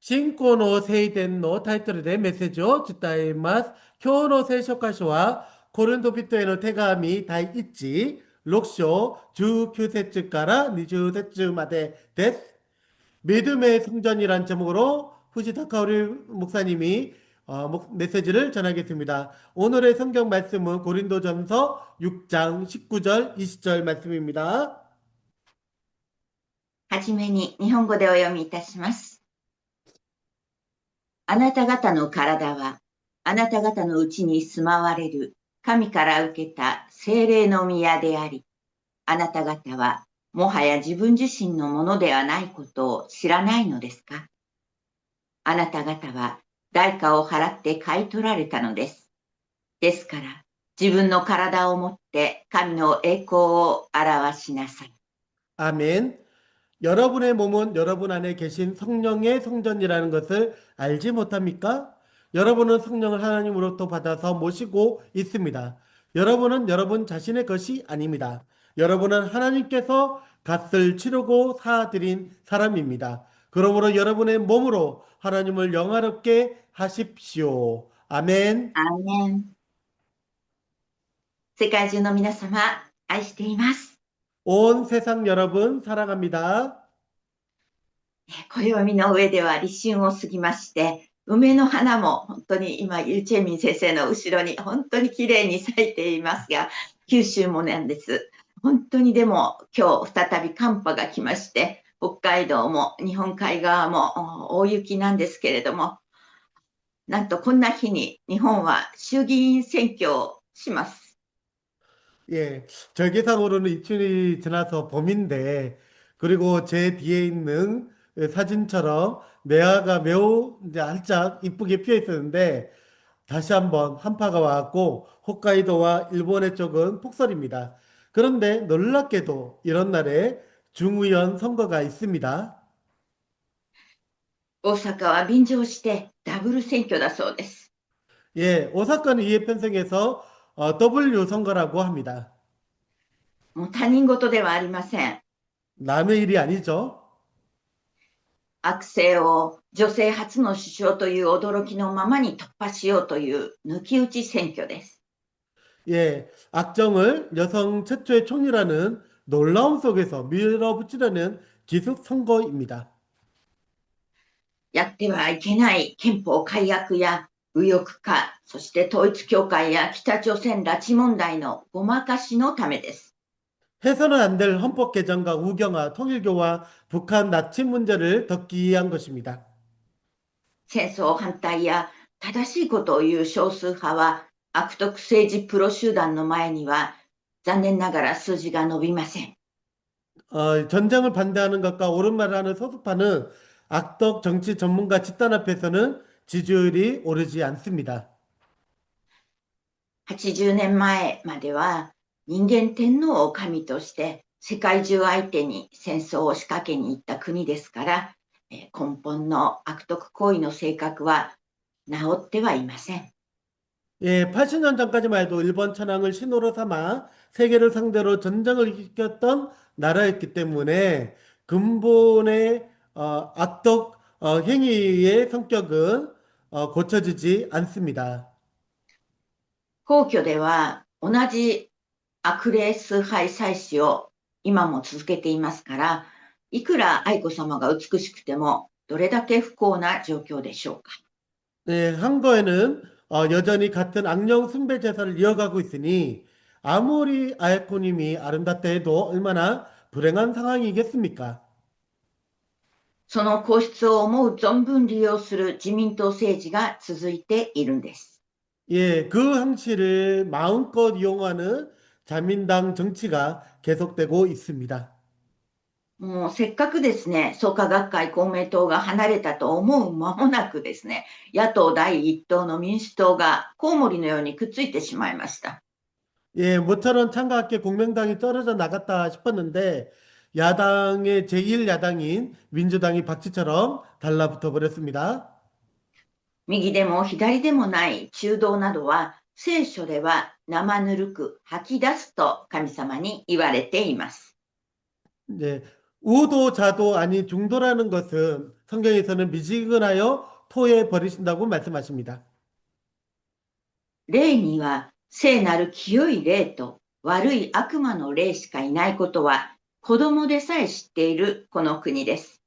信仰の聖典のタイトルでメッセージを伝えます。今日の聖書箇所は、コリント人への手紙第1、6章19節から20節までです。믿음의 성전이란 제목으로 후지 타카오리 목사님이 메시지를 전하겠습니다. 오늘의 성경 말씀은 고린도전서 6장 19절 20절 말씀입니다. はじめに日本語でお読みいたします。あなた方の体は、あなた方のうちに住まわれる神から受けた聖霊の宮であり、あなた方はもはや自分自身のものではないことを知らないのですか？あなた方は代価を払って買い取られたのです。ですから、自分の体をもって神の栄光を表しなさい。 아멘. 여러분의 몸은 여러분 안에 계신 성령의 성전이라는 것을 알지 못합니까? 여러분은 성령을 하나님으로부터 받아서 모시고 있습니다. 여러분은 여러분 자신의 것이 아닙니다. 여러분은 하나님께서 값을 치르고 사드린 사람입니다. 그러므로 여러분의 몸으로 하나님을 영화롭게 하십시오. 아멘. アーメン。世界中の皆様、愛しています。 온 세상 여러분 사랑합니다. 暦の上では立春を過ぎまして、梅の花も本当に今、ユーチェミン先生の後ろに本当に綺麗に咲いていますが、九州もなんです。本当にでも今日再び寒波が来まして、北海道も日本海側も大雪なんですけれども、なんとこんな日に日本は衆議院選挙をします。 예, 절기상으로는 입춘이 지나서 봄인데, 그리고 제 뒤에 있는 사진처럼 매화가 매우 이제 활짝 이쁘게 피어 있었는데, 다시 한번 한파가 왔고, 홋카이도와 일본의 쪽은 폭설입니다. 그런데 놀랍게도 이런 날에 중의원 선거가 있습니다. 大阪は便乗してダブル選挙だそうです。 예, 오사카는 이에 편성해서 W 선거라고 합니다. もう他人事ではありません。 남의 일이 아니죠. 悪性を女性初の首相という驚きのままに突破しようという抜き打ち選挙です。 예, 악정을 여성 최초의 총리라는 놀라움 속에서 밀어붙이려는 기습 선거입니다. やってはいけない憲法改悪や右翼化、そして統一教会や北朝鮮拉致問題のごまかしのためです。 해서는 안 될 헌법 개정과 우경화, 통일교와 북한 나침 문제를 덮기 위한 것입니다. 戦争反対や正しいことを言う少数派は悪徳政治プロ集団の前には残念ながら数字が伸びません。 전쟁을 반대하는 것과 옳은 말을 하는 소수파는 악덕 정치 전문가 집단 앞에서는 지지율이 오르지 않습니다. 80年前までは人間天皇を神として世界中相手に戦争を仕掛けに行った国ですから、根本の悪徳行為の性格は治ってはいません。 예, 80년 전까지만 해도 일본 천황을 신호로 삼아 세계를 상대로 전쟁을 일으켰던 나라였기 때문에 근본의 악덕 행위의 성격은 고쳐지지 않습니다. 皇居では同じ悪霊崇拝祭祀を今も続けていますから、いくら愛子さまが美しくてもどれだけ不幸な状況でしょうか。 네, 한거에는 여전히 같은 악령 숭배 제사를 이어가고 있으니 아무리 아에코님이 아름답다 해도 얼마나 불행한 상황이겠습니까? その皇室を思う存分利用する自民党政治が続いているんです。 예, 그 항치를 마음껏 이용하는 자민당 정치가 계속되고 있습니다. もうせっかくですね、創価学会公明党が離れたと思う間もなくですね、野党第一党の民主党がコウモリのようにくっついてしまいました。 예, 모처럼 창가학계 공명당이 떨어져 나갔다 싶었는데 야당의 제1야당인 민주당이 박쥐처럼 달라붙어 버렸습니다. 右でも左でもない中道などは聖書では生ぬるく吐き出すと神様に言われています。 네, 우도 좌도 아닌 중도라는 것은 성경에서는 미지근하여 토해 버리신다고 말씀하십니다.霊には聖なる清い霊と悪い悪魔の霊しかいないことは子供でさえ知っているこの国です。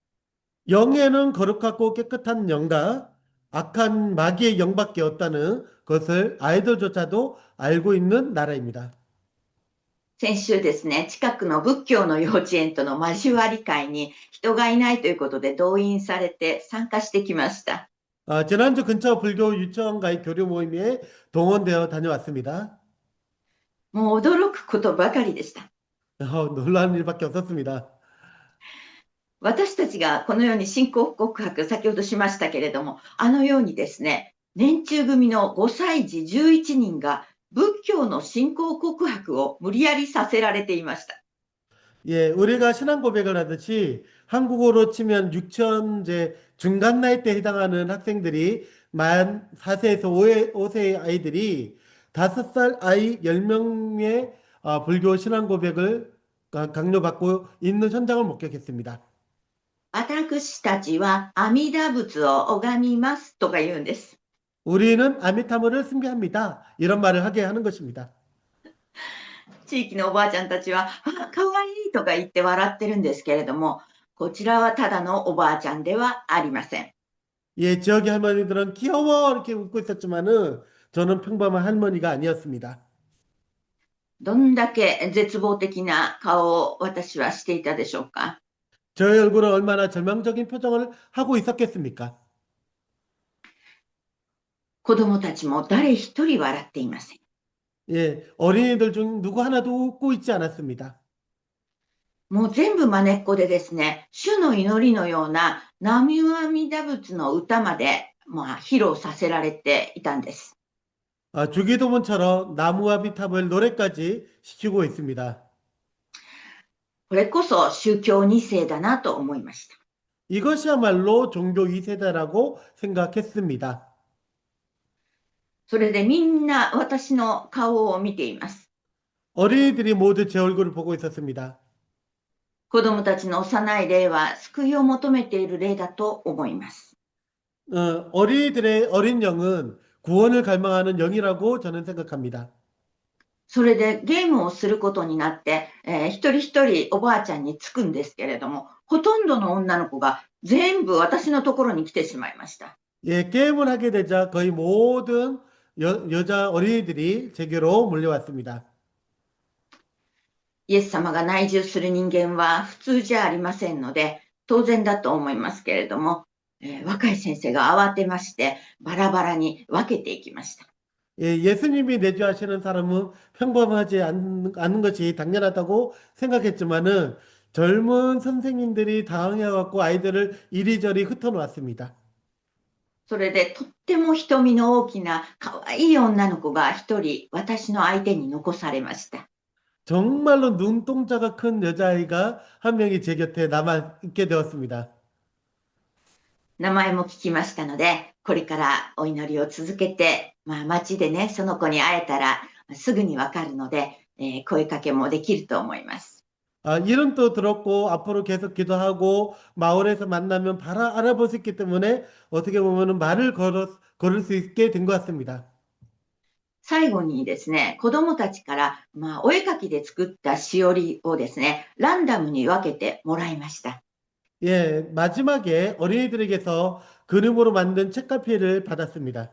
영에는 거룩하고 깨끗한 영과 악한 마귀의 영밖에 없다는 것을 아이들조차도 알고 있는 나라입니다. 先週ですね、近くの仏教の幼稚園との交わり会に人がいないということで動員されて参加してきました。 지난주 근처 불교 유치원과의 교류 모임에 동원되어 다녀왔습니다. もう驚くことばかりでした。 놀라는 일밖에 없었습니다. 私たちがこのように信仰告白、先ほどしましたけれども、あのようにですね、年中組の5歳児11人が仏教の信仰告白を無理やりさせられていました。 예, 우리가 신앙 고백을 하듯이 한국어로 치면 유치원제 중간 나이 때 해당하는 학생들이 만 4세에서 5세의 아이들이 5살 아이 10명의 불교 신앙 고백을 강요받고 있는 현장을 목격했습니다. 私たちは阿弥陀仏を拝みますとか言うんです。 우리는 아미타무를 숭배합니다. 이런 말을 하게 하는 것입니다. 地域のおばあちゃんたちは、あ、かわいいとか言って笑ってるんですけれども、こちらはただのおばあちゃんではありません。 예, 지역의 할머니들은 귀여워 이렇게 웃고 있었지만은 저는 평범한 할머니가 아니었습니다. どんだけ絶望的な顔を私はしていたでしょうか。 저의 얼굴은 얼마나 절망적인 표정을 하고 있었겠습니까? 子供たちも誰一人笑っていません。 예, 어린이들 중 누구 하나도 웃고 있지 않았습니다. もう全部真似っこでですね、主の祈りのような南無阿弥陀仏の歌まで、披露させられていたんです。 주기도문처럼 나무아비탑을 노래까지 시키고 있습니다. これこそ宗教2世だなと思いました。 이것이야말로 종교 2세대라고 생각했습니다. それでみんな私の顔を見ています。 어린이들이 모두 제 얼굴을 보고 있었습니다. 子供たちの幼い霊は救いを求めている霊だと思います。 어린이들의 어린 영은 구원을 갈망하는 영이라고 저는 생각합니다. それでゲームをすることになって、一人一人おばあちゃんにつくんですけれども、ほとんどの女の子が全部私のところに来てしまいました。 예, 게임을 하게 되자 거의 모든 여자 어린이들이 제게로 몰려왔습니다. イエス様が内住する人間は普通じゃありませんので、当然だと思いますけれども、若い先生が慌てまして、バラバラに分けていきました。 예, 예수님이 내주하시는 사람은 평범하지 않는 것이 당연하다고 생각했지만은 젊은 선생님들이 당황해갖고 아이들을 이리저리 흩어놓았습니다. それでとっても瞳の大きな可愛い女の子が一人私の相手に残されました。 정말로 눈동자가 큰 여자아이가 한 명이 제 곁에 남아 있게 되었습니다. 名前も聞きましたので、これからお祈りを続けて、街でね、その子に会えたらすぐにわかるので、声かけもできると思います。 이름도 들었고 앞으로 계속 기도하고 마을에서 만나면 바로 알아볼 수 있기 때문에 어떻게 보면은 걸을 수 있게 된 것 같습니다. 最後にですね、子供たちから、お絵かきで作ったしおりをですね、ランダムに分けてもらいました。 예, 마지막에 어린이들에게서 그림으로 만든 책갈피를 받았습니다.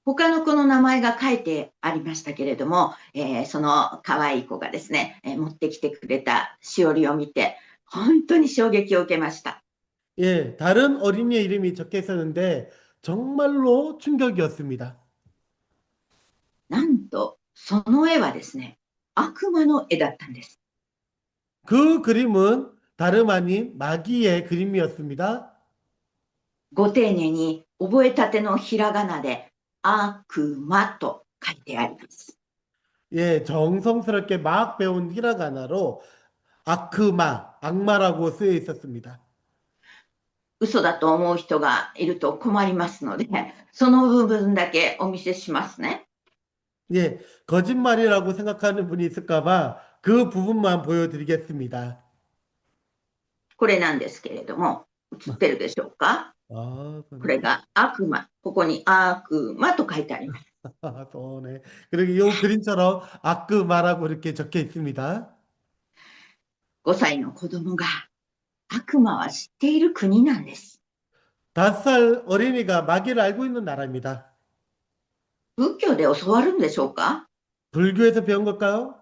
他の子の名前が書いてありましたけれども、その可愛い子がですね、持ってきてくれたしおりを見て、本当に衝撃を受けました。 예, 다른 어린이의 이름이 적혀 있었는데 정말로 충격이었습니다. なんと、その絵はですね、悪魔の絵だったんです。 그 그림은 다름 아닌 마귀의 그림이었습니다. ご丁寧に覚えたてのひらがなで、悪魔と書いてあります。 예, 정성스럽게 막 배운 히라가나로 아크마, 악마라고 쓰여 있었습니다. 嘘だと思う人がいると困りますので、その部分だけお見せしますね。 예, 거짓말이라고 생각하는 분이 있을까 봐 그 부분만 보여드리겠습니다. これなんですけれども、映ってるでしょうか？ 아, これが悪魔。ここに悪魔と書いてあります。네. 그리고 이 그림처럼 아크마라고 이렇게 적혀 있습니다. 5歳の子供が悪魔は知っている国なんです。다섯 살 어린이가 마귀를 알고 있는 나라입니다. 仏教で教わるんでしょうか？ 불교에서 배운 걸까요?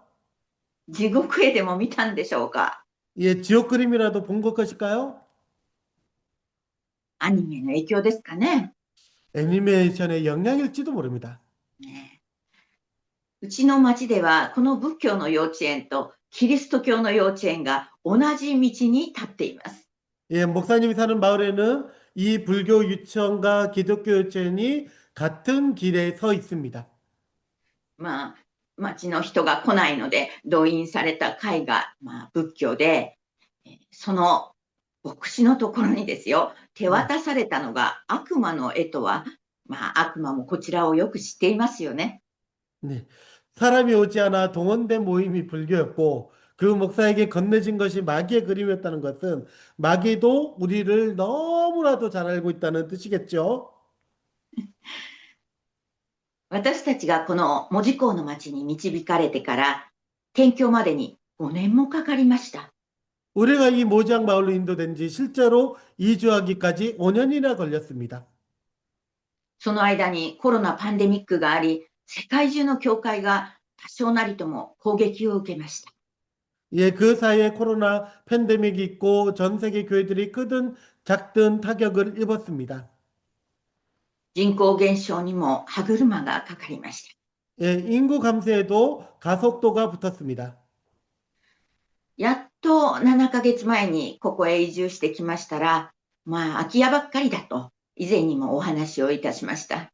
地獄絵でも見たんでしょうか？ 예, 지옥 그림이라도 본 것 것일까요? アニメの影響ですかね。 애니메이션의 영향일지도 모릅니다. ね、うちの町ではこの仏教の幼稚園とキリスト教の幼稚園が同じ道に立っています。 예, 목사님이 사는 마을에는 이 불교 유치원과 기독교 유치원이 같은 길에 서 있습니다. まあ、町の人が来ないので動員された会が、仏教で、その牧師のところにですよ、手 네. 渡されたのが悪魔の絵とは、悪魔もこちらをよく知っていますよね。 네. 사람이 오지 않아 동원된 모임이 불교였고 그 목사에게 건네진 것이 마귀의 그림이었다는 것은 마귀도 우리를 너무나도 잘 알고 있다는 뜻이겠죠. 私たちがこの門司港の町に導かれてから転居までに5年もかかりました。 우리가 이 모지항 마을로 인도된 지 실제로 이주하기까지 5년이나 걸렸습니다. その間にコロナパンデミックがあり、世界中の教会が多少なりとも攻撃を受けました。 예, 그 사이에 코로나 팬데믹이 있고 전 세계 교회들이 크든 작든 타격을 입었습니다. 人口減少にも歯車がかかりました。 예, 인구 감소에도 가속도가 붙었습니다. やっと7ヶ月前にここへ移住してきましたら、空き家ばっかりだと以前にもお話をいたしました。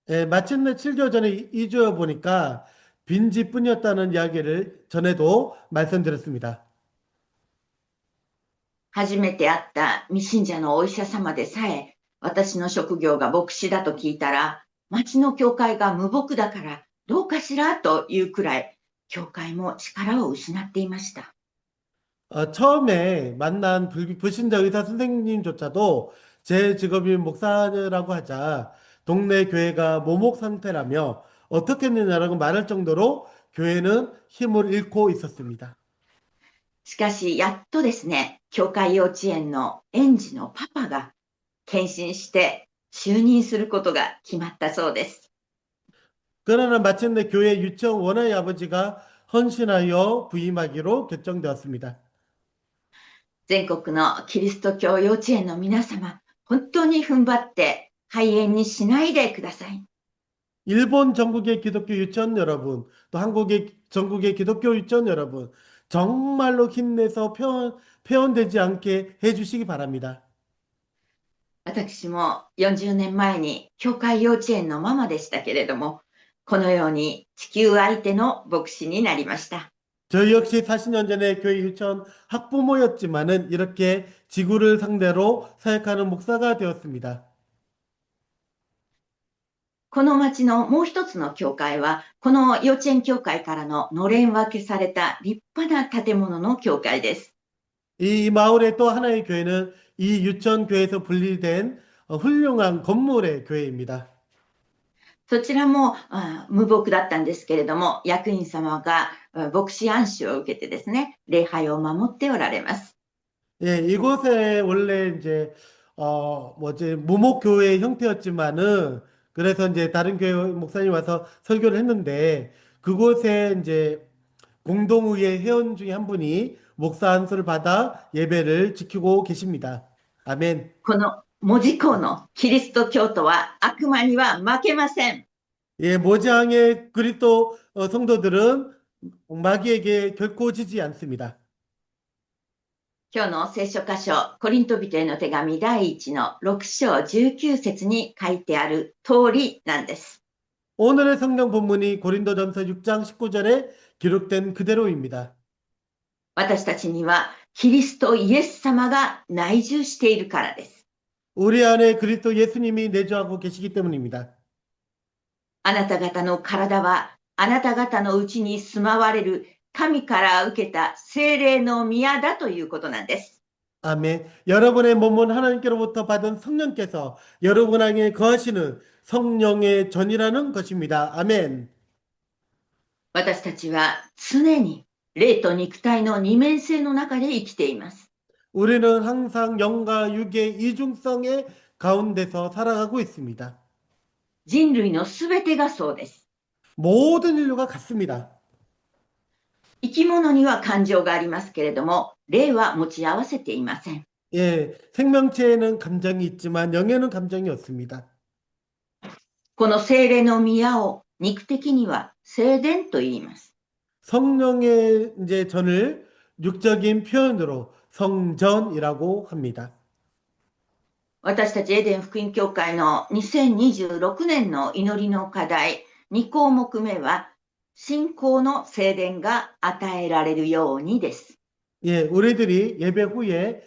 예, 마침내 7개월 전에 이주해 보니까 빈집뿐이었다는 이야기를 전에도 말씀드렸습니다. 初めて会った未信者のお医者様でさえ、私の職業が牧師だと聞いたら、町の教会が無牧だからどうかしらというくらい、教会も力を失っていました。 처음에 만난 불신자 의사 선생님조차도 제 직업이 목사라고 하자 동네 교회가 모목 상태라며 어떻게 했느냐라고 말할 정도로 교회는 힘을 잃고 있었습니다. しかし、やっとですね、教会幼稚園の園児のパパが献身して就任することが決まったそうです。 그러나 마침내 교회 유치원 원아의 아버지가 헌신하여 부임하기로 결정되었습니다. 全国のキリスト教幼稚園の皆様、本当に踏ん張って廃園にしないでください。 일본 전국의 기독교 유치원 여러분, 또 한국의 전국의 기독교 유치원 여러분, 정말로 힘내서 폐원되지 않게 해주시기 바랍니다. 私も40年前に教会幼稚園のママでしたけれども、このように地球相手の牧師になりました。 저희 역시 40년 전에 교회 유치원 학부모였지만은 이렇게 지구를 상대로 사역하는 목사가 되었습니다. この町のもう一つの教会は、この幼稚園教会からののれん分けされた立派な建物の教会です。 이 마을의 또 하나의 교회는 이 유치원 교회에서 분리된 훌륭한 건물의 교회입니다. そちらも無牧だったんですけれども、役員様が牧師安守を受けてですね、礼拝を守っておられます。 예, 이곳에 원래 이제 무목교회 형태였지만은 그래서 이제 다른 교회 목사님 와서 설교를 했는데 그곳에 이제 공동의회 회원 중에 한 분이 목사 안수를 받아 예배를 지키고 계십니다. 아멘. この門司港のキリスト教徒は悪魔には負けません。 예, 모장의 그리스도 성도들은 마귀에게 결코 지지 않습니다. 今日の聖書箇所、コリント人への手紙第1の6章19節に書いてある通りなんです。 오늘의 성경 본문이 고린도전서 6장 19절에 기록된 그대로입니다. 私たちにはキリストイエス様が内住しているからです。 우리 안에 그리스도 예수님이 내주하고 계시기 때문입니다. あなた方の体はあなた方のうちに住まわれる神から受けた聖霊の宮だということなんです。 아멘. 여러분의 몸은 하나님께로부터 받은 성령께서 여러분에게 거하시는 성령의 전이라는 것입니다. 아멘. 私たちは常に霊と肉体の二面性の中で生きています。 우리는 항상 영과 육의 이중성의 가운데서 살아가고 있습니다. 人類のすべてがそうです。 모든 인류가 같습니다. 生き物には感情がありますけれども、霊は持ち合わせていません。 예, 생명체에는 감정이 있지만 영에는 감정이 없습니다. この精霊の宮を肉的には聖殿と言います。 성령의 이제 전을 육적인 표현으로 성전이라고 합니다. 私たちエデン福音教会の2026年の祈りの課題2項目目は、信仰の聖殿が与えられるようにです。 예, 우리들이 예배 후에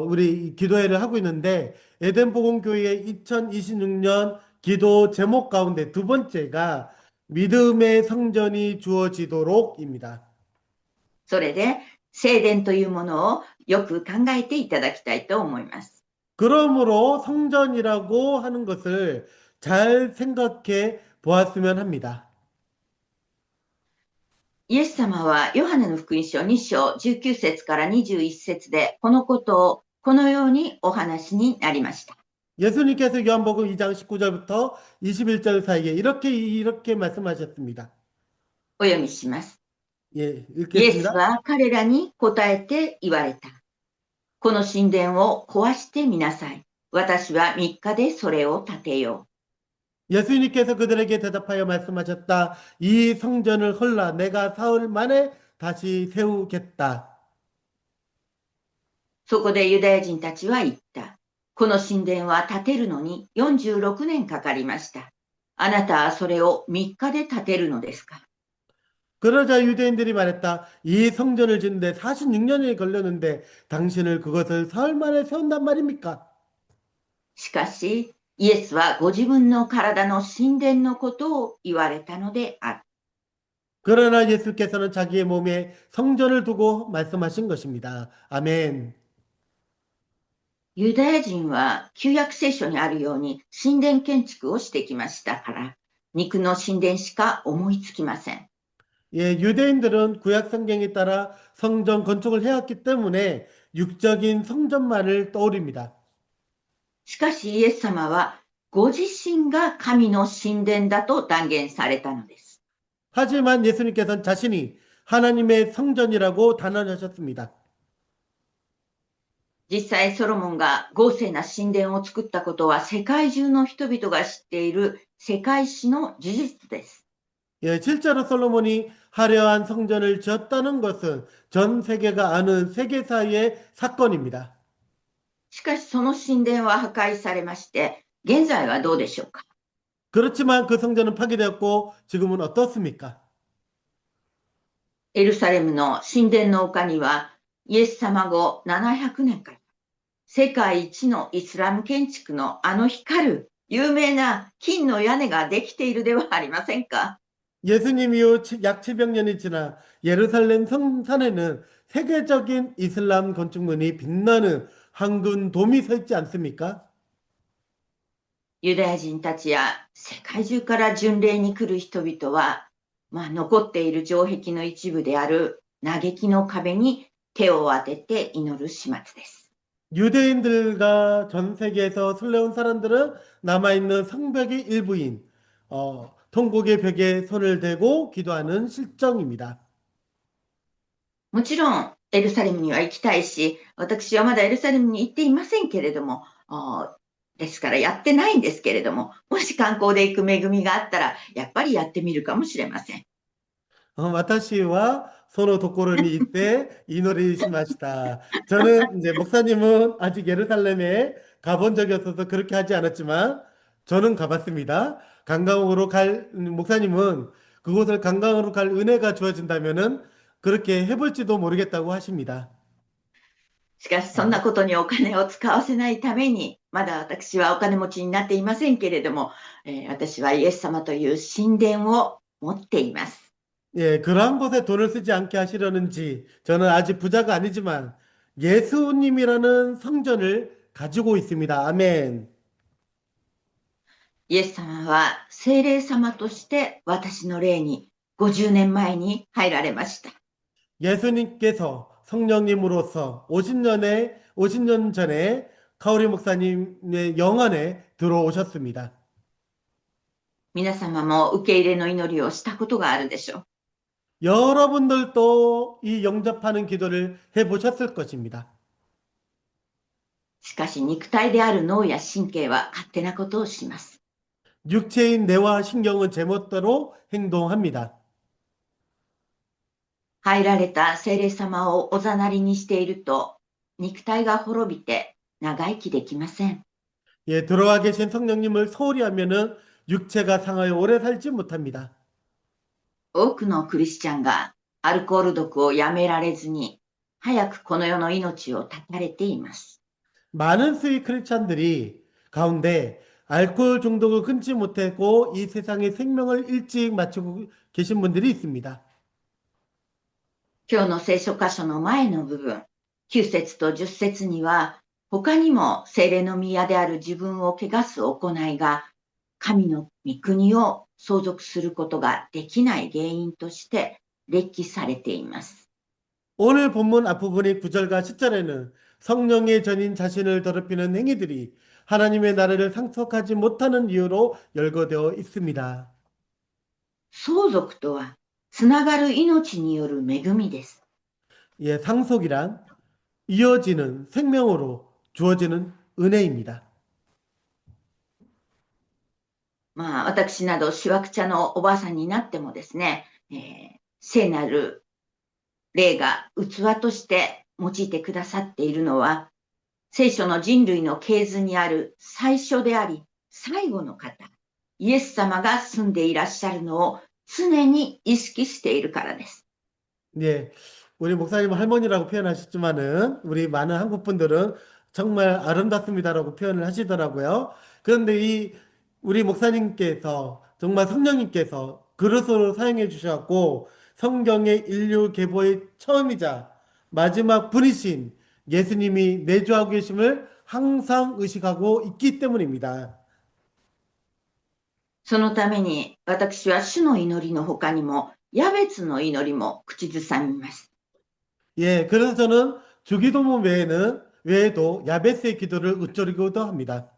우리 기도회를 하고 있는데 에덴 복음교회 2026년 기도 제목 가운데 두 번째가 믿음의 성전이 주어지도록입니다. それで、聖殿というものをよく考えていただきたいと思います。 그러므로 성전이라고 하는 것을 잘 생각해 보았으면 합니다. イエス様はヨハネの福音書2章19節から21節でこのことをこのようにお話になりました。 예수님께서 요한복음 2장 19절부터 21절 사이에 이렇게 말씀하셨습니다. お読みします。 예, イエス 읽겠습니다. は彼らに答えて言われた。この神殿を壊してみなさい。私は3日でそれを建てよ 예수님께서 그들에게 대답하여 말씀하셨다. 이 성전을 헐라 내가 사흘 만에 다시 세우겠다. う。そこでユダヤ人たちは言った。この神殿は建てるのに46年かかりました。あなたはそれを3日で建てるのですか。 그러자 유대인들이 말했다. 이 성전을 짓는데 46년이 걸렸는데 당신을 그것을 사흘 만에 세운단 말입니까? しかし、イエスはご自分の体の神殿のことを言われたのである。 그러나 예수께서는 자기의 몸에 성전을 두고 말씀하신 것입니다. 아멘. ユダヤ人は旧約聖書にあるように神殿建築をしてきましたから、肉の神殿しか思いつきません。 예, 유대인들은 구약 성경에 따라 성전 건축을 해왔기 때문에 육적인 성전만을 떠올립니다. しかしイエス様はご自身が神の神殿だと断言されたのです。 하지만 예수님께서는 자신이 하나님의 성전이라고 단언하셨습니다. 実際ソロモンが豪勢な神殿を作ったことは世界中の人々が知っている世界史の事実です。 예, 실제로 솔로몬이 화려한 성전을 지었다는 것은 전 세계가 아는 세계사의 사건입니다. しかしその神殿は破壊されまして、現在はどうでしょうか。 그렇지만 그 성전은 파괴되었고 지금은 어떻습니까? エルサレムの神殿の丘にはイエス様後700年から世界一のイスラム建築のあの光る有名な金の屋根ができているではありませんか。 예수님 이후 약 700년이 지나 예루살렘 성산에는 세계적인 이슬람 건축물이 빛나는 황금 돔이 서 있지 않습니까? ユダヤ人たちや世界中から巡礼に来る人々は、残っている城壁の一部である嘆きの壁に手を当てて祈る始末です。 유대인들과 전 세계에서 순례온 사람들은 남아있는 성벽의 일부인 통곡의 벽에 손을 대고 기도하는 실정입니다. もちろんエルサレムには行きたいし、私はまだエルサレムに行っていませんけれども、ですからやってないんですけれども、もし観光で行く恵みがあったら、やっぱりやってみるかもしれません。 와타시와 소노 도코로니 이때 이 노래 시마시다. 저는 이제 목사님은 아직 예루살렘에 가본 적이 없어서 그렇게 하지 않았지만 저는 가봤습니다. 관광으로 갈 목사님은 그곳을 관광으로 갈 은혜가 주어진다면은 그렇게 해볼지도 모르겠다고 하십니다. しかしそんなことにお金を使わせないために、まだ私はお金持ちになっていませんけれども、私はイエス様という神殿を持っています。 예, 그러한 곳에 돈을 쓰지 않게 하시려는지 저는 아직 부자가 아니지만 예수님이라는 성전을 가지고 있습니다. 아멘. イエス様は聖霊様として私の霊に50年前に入られました。 예수님께서 성령님으로서 50년 전에 카오리 목사님의 영안에 들어오셨습니다. 皆様も受け入れの祈りをしたことがあるでしょう。 여러분들도 이 영접하는 기도를 해보셨을 것입니다. しかし肉体である脳や神経は勝手なことをします。 육체인 뇌와 신경은 제멋대로 행동합니다. 入られた聖霊様をおざなりにしていると、肉体が滅びて長生きできません。 예, 들어와 계신 성령님을 소홀히 하면은 육체가 상하여 오래 살지 못합니다. 多くのクリスチャンがアルコール毒をやめられずに、早くこの世の命を絶たれています。 많은 수의 크리스찬들이 가운데 알코올 중독을 끊지 못하고 이 세상의 생명을 일찍 마치고 계신 분들이 있습니다. 今日の聖書箇所の前の部分、9節と10節には、他にも聖霊の宮である自分を汚す行いが、神の御国を相続することができない原因として列記されています。 오늘 본문 앞부분의 9절과 10절에는 성령의 전인 자신을 더럽히는 행위들이 하나님의 나라를 상속하지 못하는 이유로 열거되어 있습니다. 相続とは、つながる命による恵みです。 예, 상속이란 이어지는 생명으로 주어지는 은혜입니다. まあ、私など、しわくちゃのおばあさんになってもですね、聖なる霊が器として用いてくださっているのは、聖書の人類の系図にある最初であり、最後の方、イエス様が住んでいらっしゃるのを常に意識しているからです。 예, 우리 목사님 할머니라고 표현하셨지만은 우리 많은 한국 분들은 정말 아름답습니다라고 표현을 하시더라고요. 그런데 이 우리 목사님께서 정말 성령님께서 그릇으로 사용해 주셨고 성경의 인류 계보의 처음이자 마지막 분이신 예수님이 내주하고 계심을 항상 의식하고 있기 때문입니다. そのために私は主の祈りの他にも、ヤベツの祈りも口ずさみます。 예, 그래서 저는 주기도문 외에도 야베스의 기도를 으쩌리기도 합니다.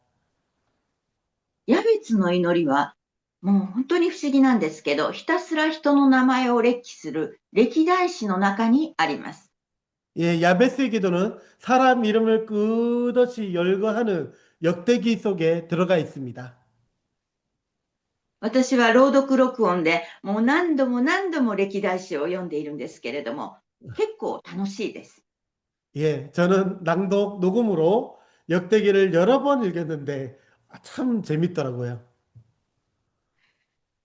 ヤベツの祈りは、もう本当に不思議なんですけど、ひたすら人の名前を列記する歴代史の中にあります。 예, 야베스의 기도는 사람 이름을 끝없이 열거하는 역대기 속에 들어가 있습니다. 私は朗読録音でもう何度も何度も歴代史を読んでいるんですけれども、結構楽しいです。 예, 저는 낭독 녹음으로 역대기를 여러 번 읽었는데 참 재밌더라고요.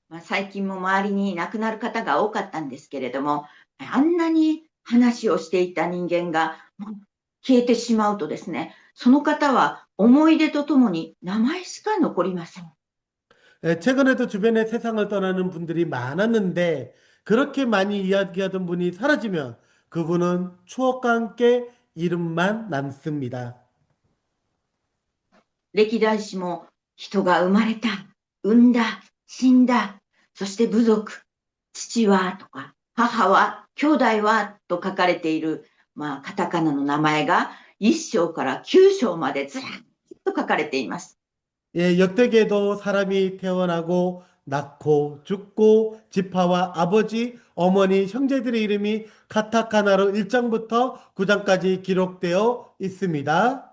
まあ、最近も周りに亡くなる方が多かったんですけれども、あんなに話をしていた人間がもう消えてしまうとですね、その方は思い出とともに名前しか残りません。 예, 최근에도 주변에 세상을 떠나는 분들이 많았는데 그렇게 많이 이야기하던 분이 사라지면 그분은 추억과 함께 이름만 남습니다. 歴代史も人が生まれた、産んだ、死んだ、そして部族、父はとか、母は、兄弟はと書かれている、まあ、カタカナの名前が1章から9章までずらっと書かれています。 예, 역대기에도 사람이 태어나고 낳고 죽고 지파와 아버지, 어머니, 형제들의 이름이 카타카나로 1장부터 9장까지 기록되어 있습니다.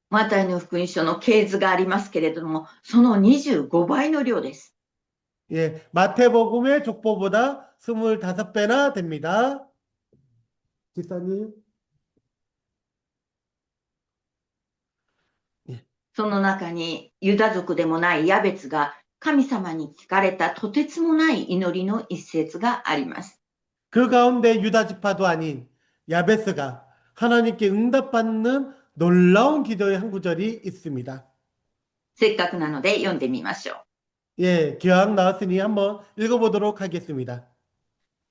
マタイの福音書の系図がありますけれども、その25倍の量です。 예, 마태복음의 족보보다 25배나 됩니다. 집사님. その中にユダ族でもないヤベツが神様に聞かれたとてつもない祈りの一節があります。 그 가운데 유다 지파도 아닌 야베스가 하나님께 응답받는 놀라운 기도의 한 구절이 있습니다. せっかくなので読んでみましょう。 예, 기왕 나왔으니 한번 읽어보도록 하겠습니다.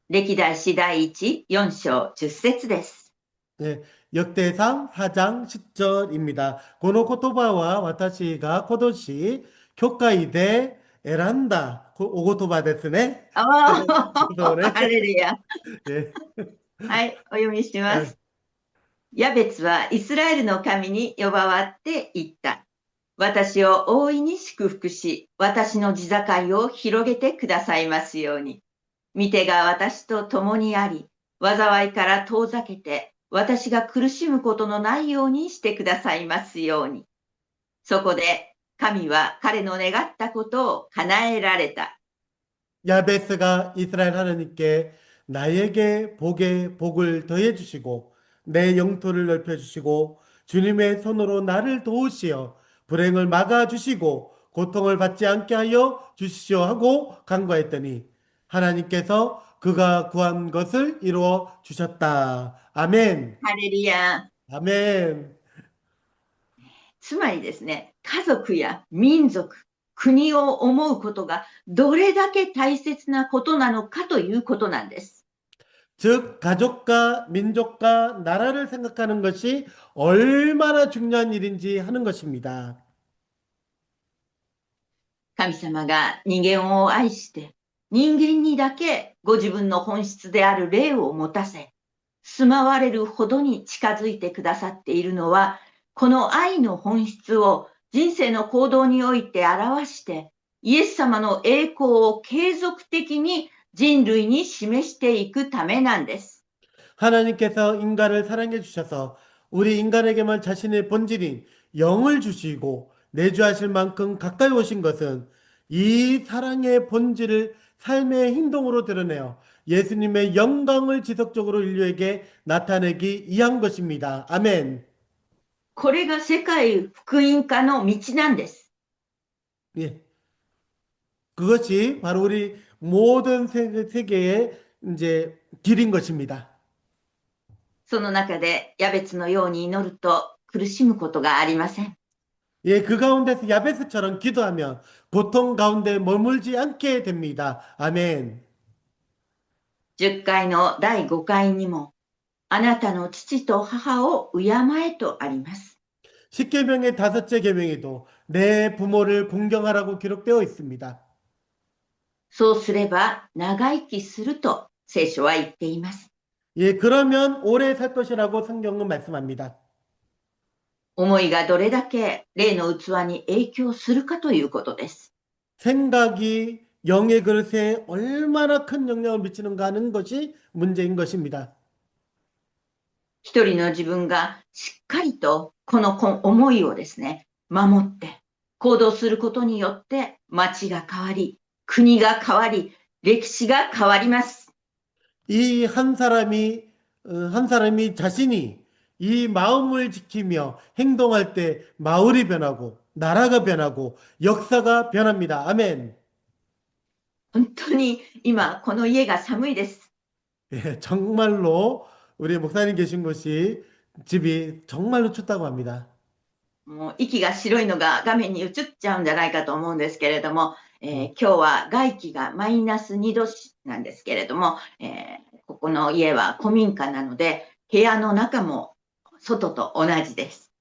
歴代史第1、4章10節です。 예, 역대상 4장 10절입니다. 고노 코토바와 와타시가 코도시 교과이 데 에란다 오고토바ですね。ああ、そうね。ハレルヤ。예, はい、お読みしま아, す。ヤベツはイスラエルの神に呼ばわって言った。私を大いに祝福し、私の地境を広げてくださいますように。御手が私と共にあり、災いから遠ざけて、私が苦しむことのないようにしてくださいますように。そこで、神は彼の願ったことを叶えられた。 야베스가 이스라엘 하나님께 나에게 복에 복을 더해 주시고 내 영토를 넓혀 주시고 주님의 손으로 나를 도우시어 불행을 막아 주시고 고통을 받지 않게 하여 주시오 하고 간구했더니 하나님께서 그가 구한 것을 이루어 주셨다. 아멘. ハレルヤ。아멘. つまりですね、家族や民族、国を思うことがどれだけ大切なことなのかということなんです。 즉, 가족과 민족과 나라를 생각하는 것이 얼마나 중요한 일인지 하는 것입니다. 神様が人間を愛して、人間にだけご自分の本質である霊を持たせ、住まわれるほどに近づいてくださっているのは、この愛の本質を人生の行動において表して、イエス様の栄光を継続的に人類に示していくためなんです。 하나님께서 인간을 사랑해 주셔서 우리 인간에게만 자신의 본질인 영을 주시고 내주하실 만큼 가까이 오신 것은 이 사랑의 본질을 삶의 행동으로 드러내어 예수님의 영광을 지속적으로 인류에게 나타내기 위한 것입니다. 아멘. これが世界福音化の道なんです。 예. 그것이 바로 우리 모든 세계의 이제 길인 것입니다. その中で、ヤベツのように祈ると苦しむことがありません。 예, 그 가운데서 야베스처럼 기도하면 고통 가운데 머물지 않게 됩니다. 아멘. 10回の第5回にも、あなたの父と母を敬えとあります。 십계명의 다섯째 계명에도 내 부모를 공경하라고 기록되어 있습니다. そうすれば長生きすると聖書は言っています。 예, 그러면 오래 살 것이라고 성경은 말씀합니다. 思いがどれだけ霊の器に影響するかということです。 생각이 영의 그릇에 얼마나 큰 영향을 미치는가 하는 것이 문제인 것입니다. 一人の自分がしっかりとこの思いをですね、守って行動することによって町が変わり、国が変わり、歴史が変わります。 이 한 사람이 자신이 이 마음을 지키며 행동할 때 마을이 변하고 나라가 변하고 역사가 변합니다. 아멘. 本当に今この家が寒いです。 예, 정말로 우리 목사님 계신 곳이 집이 정말로 춥다고 합니다. もう息が白いのが画面に映っちゃうんじゃないかと思うんですけれども、어, 今日は外気がマイナス2度なんですけれども、ここの家は古民家なので、部屋の中も外と同じです。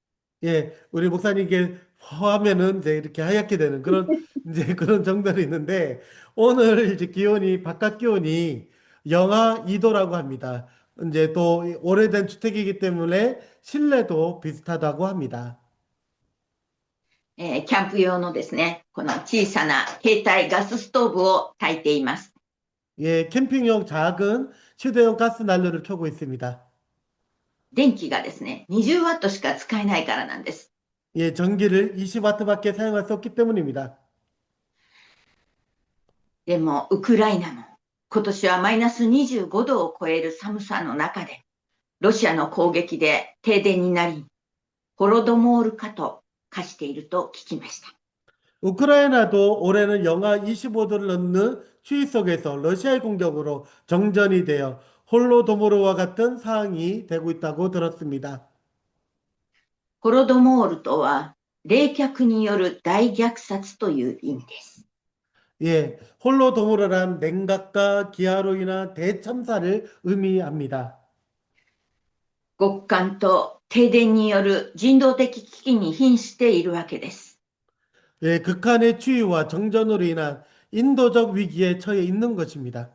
예, 우리 목사님께 화면은 이제 이렇게 하얗게 되는 그런 이제 그런 정도는 있는데 오늘 이제 기온이 바깥 기온이 영하 2도라고 합니다. 이제 또 오래된 주택이기 때문에 실내도 비슷하다고 합니다. キャンプ用のですね、この小さな携帯ガスストーブを焚いています。 예, 캠핑용 작은 휴대용 가스 난로를 켜고 있습니다. 電気がですね、20ワットしか使えないからなんです。 예, 전기를 20와트밖에 사용할 수 없기 때문입니다. でも、ウクライナも今年はマイナス25度を超える寒さの中で、ロシアの攻撃で停電になり、ホロドモール化と化していると聞きました。 우크라이나도 올해는 영하 25도를 넘는 추위 속에서 러시아의 공격으로 정전이 되어 홀로도모로와 같은 상황이 되고 있다고 들었습니다. ホロドモールとは、冷却による大虐殺という意味です。 예, 홀로도모로란 냉각과 기아로 인한 대참사를 의미합니다. 極寒と停電による人道的危機に瀕しているわけです。 예, 극한의 추위와 정전으로 인한 인도적 위기에 처해 있는 것입니다.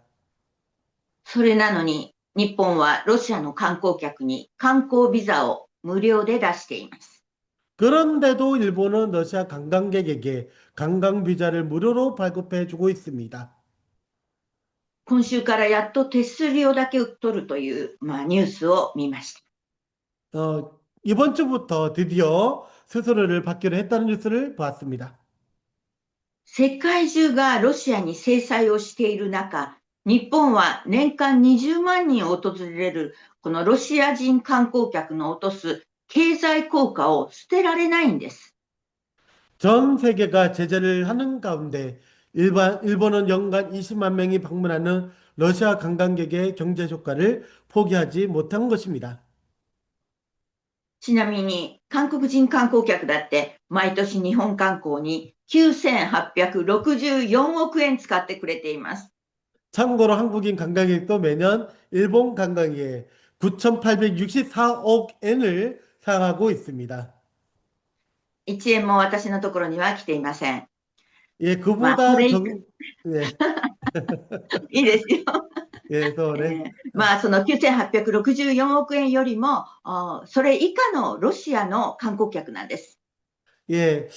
それなのに、日本はロシアの観光客に観光ビザを無料で出しています。 그런데도 일본은 러시아 관광객에게 관광 비자를 무료로 발급해 주고 있습니다. 今週からやっと手数料だけ取るという、ニュースを見ました。 이번 주부터 드디어 수수료를 받기로 했다는 뉴스를 보았습니다. 世界中がロシアに制裁をしている中、日本は年間20万人訪れるこのロシア人観光客の落とす経済効果を捨てられないんです。 전 세계가 제재를 하는 가운데 일본은 연간 20만 명이 방문하는 러시아 관광객의 경제 효과를 포기하지 못한 것입니다. ちなみに韓国人観光客だって毎年日本観光に9864億円使ってくれています。 참고로 한국인 관광객도 매년 일본 관광에 9,864억 엔을 사용하고 있습니다. 1円も私のところには来ていません。 예, こ 그보다 れい 적, 예, いですよ。예, 네. その9864億円よりも、それ以下のロシアの観光客なんです。 예,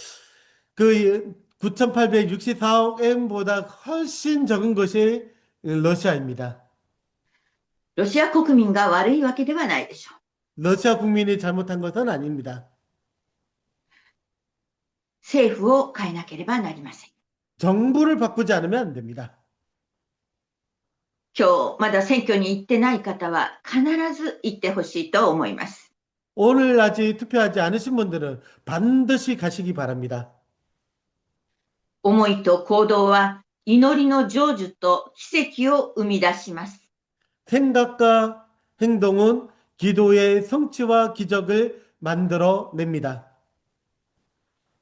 그 9,864억 엔보다 훨씬 적은 것이 러시아입니다. ロシア国民が悪いわけではないでしょう。 러시아 국민이 잘못한 것은 아닙니다. 政府を変えなければなりません。 정부를 바꾸지 않으면 안 됩니다. 今日まだ選挙に行ってない方は必ず行ってほしいと思います。 오늘 아직 투표하지 않으신 분들은 반드시 가시기 바랍니다. 思いと行動は祈りの成就と奇跡を生み出します。 생각과 행동은 기도의 성취와 기적을 만들어냅니다.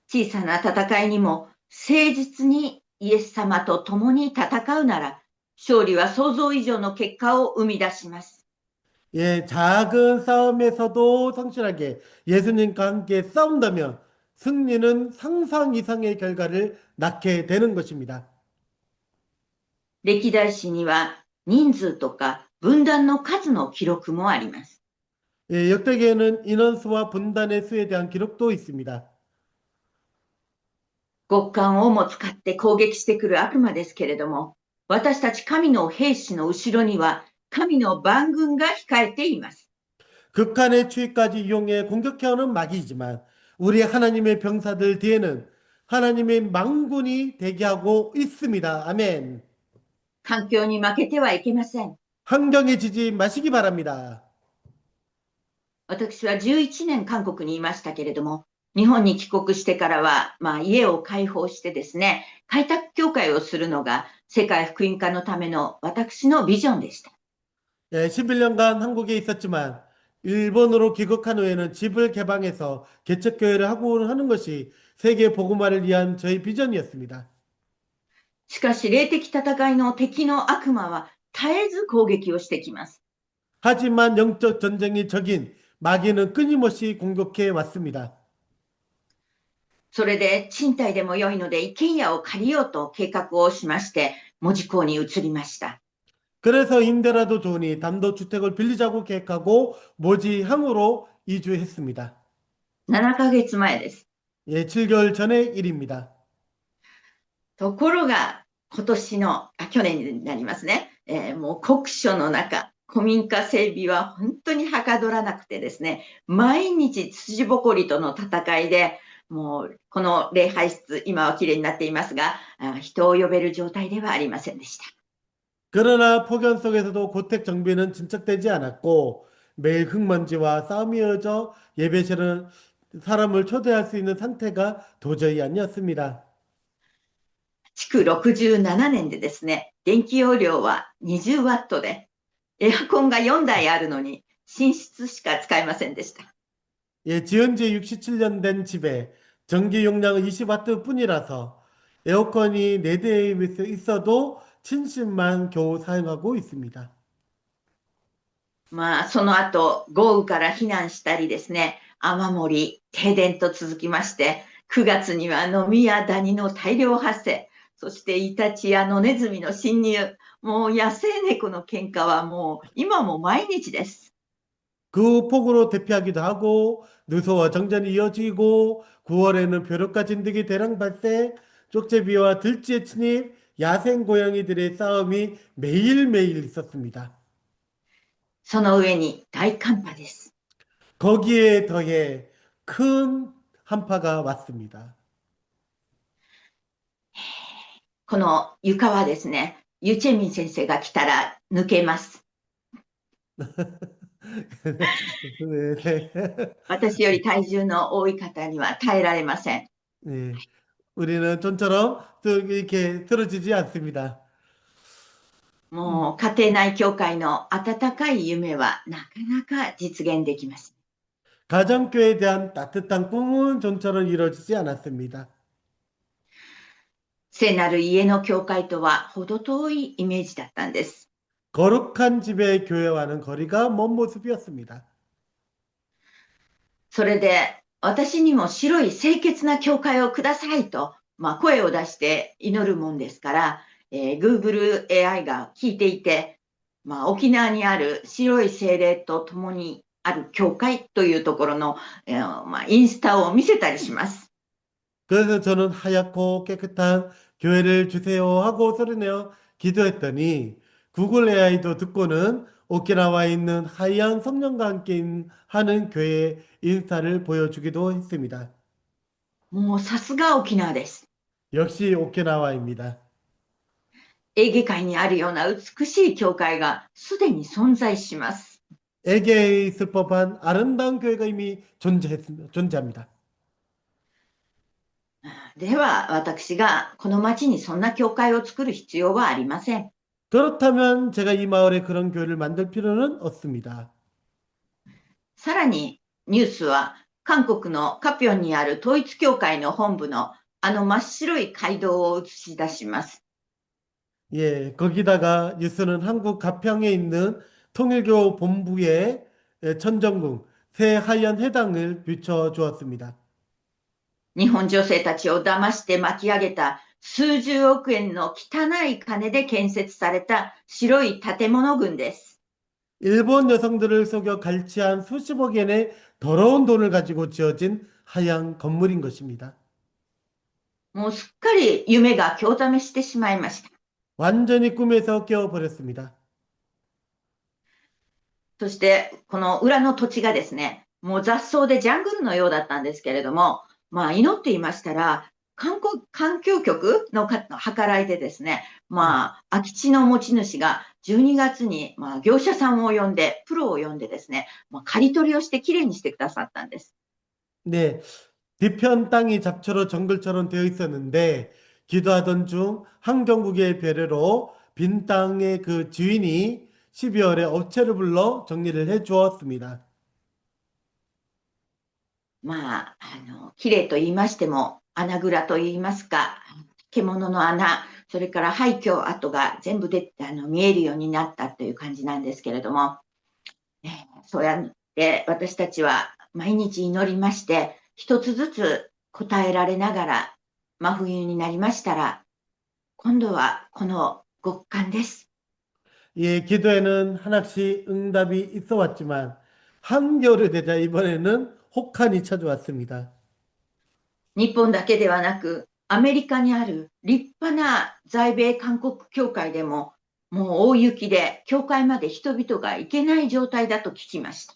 小さな戦いにも誠実にイエス様と共に戦うなら、勝利は想像以上の結果を生み出します。 예, 작은 싸움에서도 성실하게 예수님과 함께 싸운다면 승리는 상상 이상의 결과를 낳게 되는 것입니다. 歴代史には人数とか分断の数の記録もあります。 예, 역대기에는 인원수와 분단의 수에 대한 기록도 있습니다. 極寒をも使って攻撃してくる悪魔ですけれども、私たち神の兵士の後ろには神の万軍が控えています。 극한의 추위까지 이용해 공격해오는 마귀이지만 우리 하나님의 병사들 뒤에는 하나님의 망군이 대기하고 있습니다. 아멘. 環境に負けてはいけません。 환경에 지지 마시기 바랍니다. 私は11年韓国にいましたけれども、日本に帰国してからは、家を開放してですね、開拓教会をするのが世界福音化のための私のビジョンでした。 예, 11년간 한국에 있었지만 일본으로 귀국한 후에는 집을 개방해서 개척교회를 하고 하는 것이 세계 복음화를 위한 저희 비전이었습니다. しかし、霊的戦いの敵の悪魔は絶えず攻撃をしてきます。 하지만 영적 전쟁이 적인 마귀는 끊임없이 공격해 왔습니다. それで賃貸でも良いので一軒家を借りようと計画をしまして、門司港に移りました。 그래서 임대라도 좋으니 단독주택을 빌리자고 계획하고 모지항으로 이주했습니다. 7ヶ月前です。 예, 7개월 전의 일입니다. ところが、去年になりますね。もう酷暑の中、古民家整備は本当にはかどらなくてですね、毎日土ぼこりとの戦いで、もうこの礼拝室、今はきれいになっていますが、人を呼べる状態ではありませんでした。 그러나 폭염 속에서도 고택 정비는 진척되지 않았고 매일 흙먼지와 싸움이 이어져 예배실은 사람을 초대할 수 있는 상태가 도저히 아니었습니다. 築67年でですね、電気容量は20ワットで、エアコンが4台あるのに寝室しか使えませんでした。 예, 지은 지 67년 된 집에 전기 용량은 20와트 뿐이라서 에어컨이 4대에 있어도 침실만 겨우 사용하고 있습니다. その後、豪雨から避難したりですね、雨漏り、停電と続きまして、9月にはノミやダニの大量発生、そしてイタチや野ネズミの侵入、もう野生猫の喧嘩はもう今も毎日です。그 폭우로 대피하기도 하고 누수와 정전이 이어지고 9월에는 벼룩과 진드기 대량 발생, 쪽제비와 들쥐의 침입, 야생 고양이들의 싸움이 매일매일 있었습니다. その上に大寒波です。 거기에 더해 큰 한파가 왔습니다. この床はですね、ユチェミン先生が来たら抜けます。네, 네. 私より体重の多い方には耐えられません。 네. 우리는 좀처럼 이렇게 들어지지 않습니다. もう家庭内教会の温かい夢はなかなか実現できます。 가정교회에 대한 따뜻한 꿈은 좀처럼 이루어지지 않았습니다. 聖なる家の教会とは程遠いイメージだったんです。 거룩한 집의 교회와는 거리가 먼 모습이었습니다. それで私にも白い清潔な教会をくださいと、声を出して祈るもんですから、Google AI が聞いていて、沖縄にある白い精霊と共にある教会というところの、インスタを見せたりします。 그래서 저는 하얗고 깨끗한 교회를 주세요 하고 소리내어 기도했더니 구글 AI도 듣고는 오키나와에 있는 하얀 성령과 함께 하는 교회 인스타를 보여주기도 했습니다. もうさすが沖縄です。 역시 오키나와입니다. エーゲ海にあるような美しい教会がすでに存在します。 에게에 있을 법한 아름다운 교회가 이미 존재합니다. では私がこの町にそんな教会を作る必要はありません。 그렇다면 제가 이 마을에 그런 교회를 만들 필요는 없습니다. さらにニュースは韓国のカピョンにある統一教会の本部のあの真っ白い街道を映し出します。 예, 거기다가 뉴스는 한국 가평에 있는 통일교 본부의 천정궁 새하얀 해당을 비춰주었습니다. 日本女性たちを騙して巻き上げた数十億円の汚い金で建設された白い建物群です。 일본 여성들을 속여 갈취한 수십억 엔의 더러운 돈을 가지고 지어진 하얀 건물인 것입니다. もうすっかり夢が興ざめしてしまいました。 완전히 꿈에서 깨어버렸습니다. そしてこの裏の土地がですね、もう雑草でジャングルのようだったんですけれども、祈っていましたら、環境局の計らいでですね、空き地の持ち主が12月に業者さんを呼んで、プロを呼んでですね、刈り取りをしてきれいにしてくださったんです。 네, 뒤편 땅이 잡초로 정글처럼 되어 있었는데 기도하던 중 환경국의 배려로 빈 땅의 그 주인이 12월에 업체를 불러 정리를 해 주었습니다. きれいと言いましても、穴蔵と言いますか、獣の穴、それから廃墟跡が全部見えるようになったという感じなんですけれども、そうやって私たちは毎日祈りまして、一つずつ答えられながら真冬になりましたら、今度はこの極寒です。 예, 기도에는 하나씩 응답이 있어 왔지만 한겨울이 되자 이번에는 혹한이 찾아왔습니다. 日本だけではなく、アメリカにある立派な在米韓国教会でも、もう大雪で教会まで人々が行けない状態だと聞きました。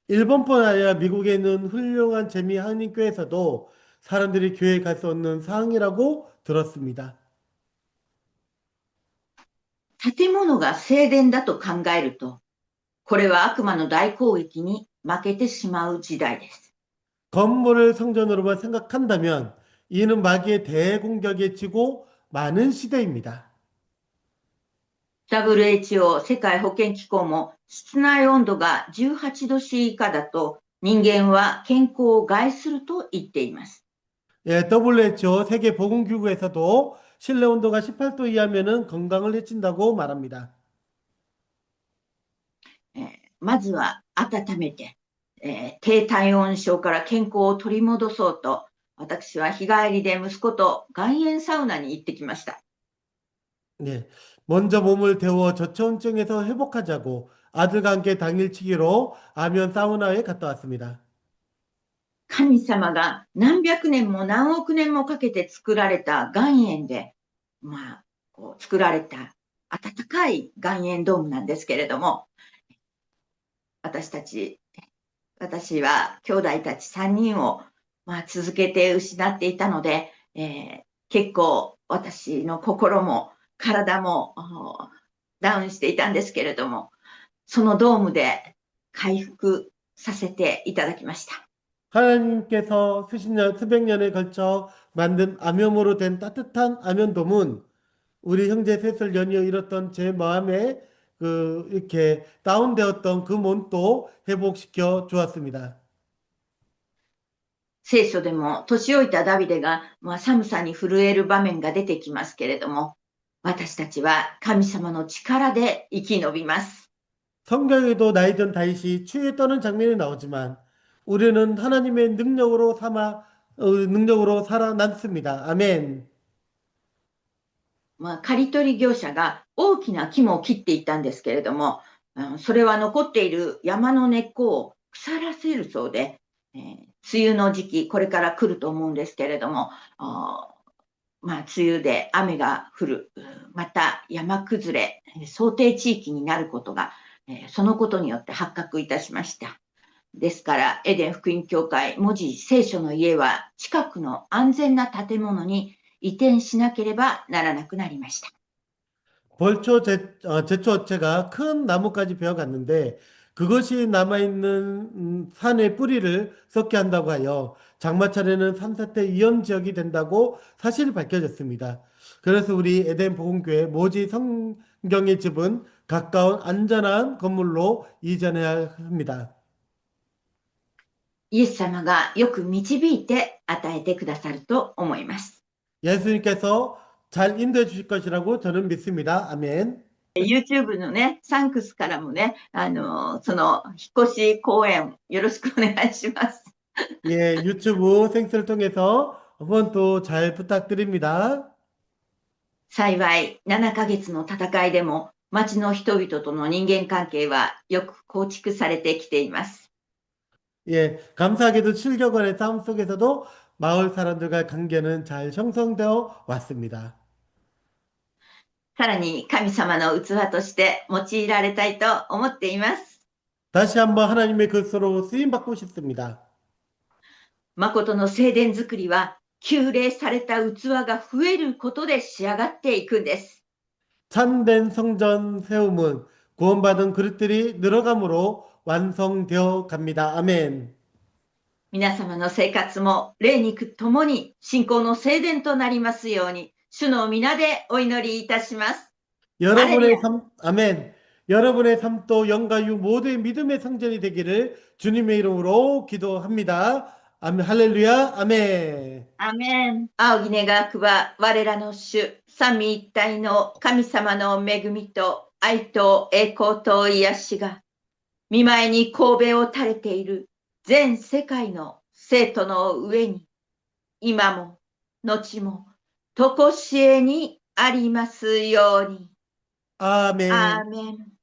일본뿐 아니라 미국에 있는 훌륭한 재미 한인교회에서도 사람들이 교회에 갈 수 없는 상황이라고 들었습니다. 建物が正殿だと考えると、これは悪魔の大攻撃に負けてしまう時代です。 건물을 성전으로만 생각한다면 이는 마귀의 대공격에 지고 많은 시대입니다. WHO 世界保健機構も室内温度が18度 C 以下だと人間は健康を害すると言っています。 예, WHO 세계보건기구에서도 실내 온도가 18도 이하면은 건강을 해친다고 말합니다. まずは温めて、低体温症から健康を取り戻そうと、私は日帰りで息子と岩塩サウナに行ってきました。 네. 먼저 몸을 데워 저체온증에서 회복하자고 아들과 함께 당일치기로 아면 사우나에 갔다 왔습니다. 神様が何百年も何億年もかけて作られた岩塩で、こう作られた暖かい岩塩ドームなんですけれども、私たち、私は兄弟たち3人を、続けて失っていたので、結構私の心も体もダウンしていたんですけれども、そのドームで回復させていただきました。 하나님께서 수백 년에 걸쳐 만든 암염으로 된 따뜻한 암염돔은 우리 형제 셋을 연이어 잃었던 제 마음에 이렇게 다운되었던 그 몸도 회복시켜 주었습니다. 聖書でも年老いたダビデが、寒さに震える場面が出てきますけれども、私たちは神様の力で生き延びます。 성경에도 나이 든 다윗이 추위에 떠는 장면이 나오지만 우리는 하나님의 능력으로 살아남습니다. 아멘. 刈り取り業者が大きな木も切っていったんですけれども、それは残っている山の根っこを腐らせるそうで、梅雨の時期、これから来ると思うんですけれども、梅雨で雨が降る、また山崩れ、想定地域になることが、そのことによって発覚いたしました。ですから、エデン福音教会、文字聖書の家は近くの安全な建物に移転しなければならなくなりました。 제초어체가 큰 나무까지 베어갔는데 그것이 남아있는 산의 뿌리를 썩게 한다고 하여 장마철에는 산사태 위험 지역이 된다고 사실이 밝혀졌습니다. 그래서 우리 에덴 복음교회 모지 성경의 집은 가까운 안전한 건물로 이전해야 합니다. イエス様がよく導いて与えてくださると思います。 예수님께서 잘 인도해 주실 것이라고 저는 믿습니다. 아멘. YouTube のね、サンクスからもね、その引っ越し公演よろしくお願いします。 예, 유튜브 생스를 통해서 한번 또 잘 부탁드립니다. 幸い7ヶ月の戦いでも町の人々との人間関係はよく構築されてきています。 예, 감사하게도 7개월의 싸움 속에서도 마을 사람들과 관계는 잘 형성되어 왔습니다. さらに神様の器として用いられたいと思っています。 다시 한번 하나님의 것으로 쓰임 받고 싶습니다. 誠の聖殿作りは旧礼された器が増えることで仕上がっていくんです。 참된 성전 세움은 구원받은 그릇들이 늘어감으로 완성되어 갑니다. 아멘. 皆様の生活も霊にともに信仰の聖殿となりますように、主の皆でお祈りいたします。 여러분의 삶, 아멘. 여러분의 삶도 영과 유 모두의 믿음의 성전이 되기를 주님의 이름으로 기도합니다. 아멘. 할렐루야. 아멘. アメン。仰ぎ願くは我らの主、三位一体の神様の恵みと愛と栄光と癒しが、見舞いに神戸を垂れている全世界の生徒の上に、今も、後も、とこしえにありますように。 아멘. アーメン。